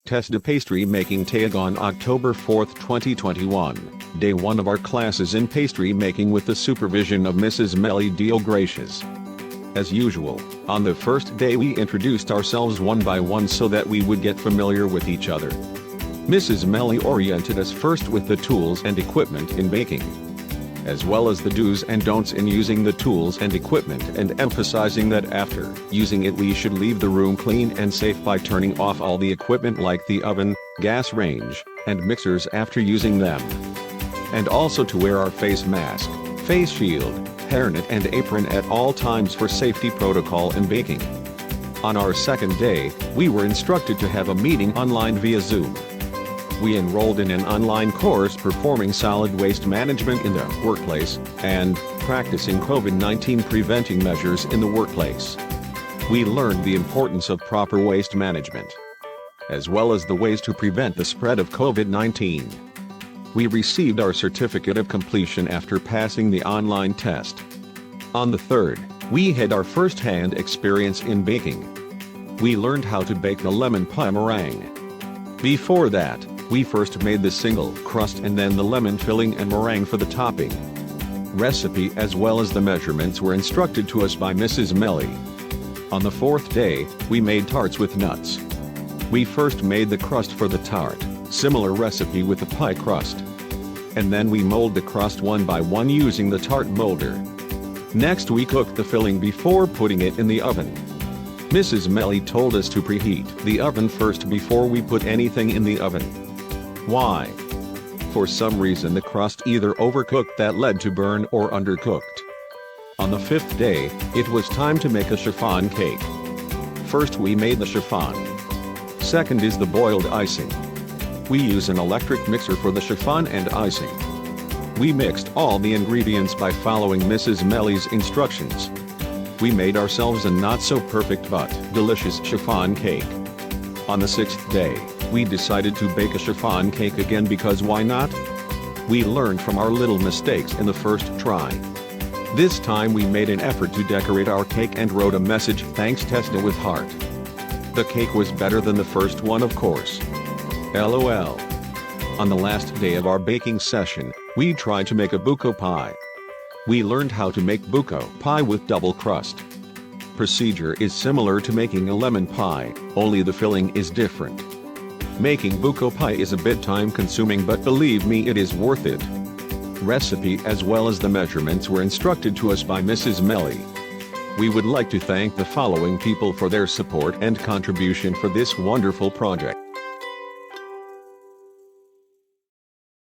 Tesda pastry making tag on October 4, 2021, day 1 of our classes in pastry making with the supervision of Mrs. Melly Gracious. As usual, on the first day we introduced ourselves one by one so that we would get familiar with each other. Mrs. Melly oriented us first with the tools and equipment in baking, as well as the do's and don'ts in using the tools and equipment, and emphasizing that after using it we should leave the room clean and safe by turning off all the equipment like the oven, gas range, and mixers after using them. And also to wear our face mask, face shield, hairnet and apron at all times for safety protocol in baking. On our second day, we were instructed to have a meeting online via Zoom. We enrolled in an online course performing solid waste management in the workplace, and practicing COVID-19 preventing measures in the workplace. We learned the importance of proper waste management, as well as the ways to prevent the spread of COVID-19. We received our certificate of completion after passing the online test. On the third, we had our first-hand experience in baking. We learned how to bake the lemon pie meringue. Before that, we first made the single crust and then the lemon filling and meringue for the topping. Recipe as well as the measurements were instructed to us by Mrs. Melly. On the fourth day, we made tarts with nuts. We first made the crust for the tart, similar recipe with the pie crust. And then we mold the crust one by one using the tart molder. Next we cooked the filling before putting it in the oven. Mrs. Melly told us to preheat the oven first before we put anything in the oven. Why? For some reason the crust either overcooked that led to burn or undercooked. On the fifth day, it was time to make a chiffon cake. First we made the chiffon. Second is the boiled icing. We use an electric mixer for the chiffon and icing. We mixed all the ingredients by following Mrs. Melly's instructions. We made ourselves a not-so-perfect but delicious chiffon cake. On the sixth day, we decided to bake a chiffon cake again because why not? We learned from our little mistakes in the first try. This time we made an effort to decorate our cake and wrote a message, "Thanks Tesda" with heart. The cake was better than the first one, of course. LOL. On the last day of our baking session, we tried to make a buko pie. We learned how to make buko pie with double crust. Procedure is similar to making a lemon pie, only the filling is different. Making buko pie is a bit time-consuming, but believe me, it is worth it. Recipe as well as the measurements were instructed to us by Mrs. Melly. We would like to thank the following people for their support and contribution for this wonderful project.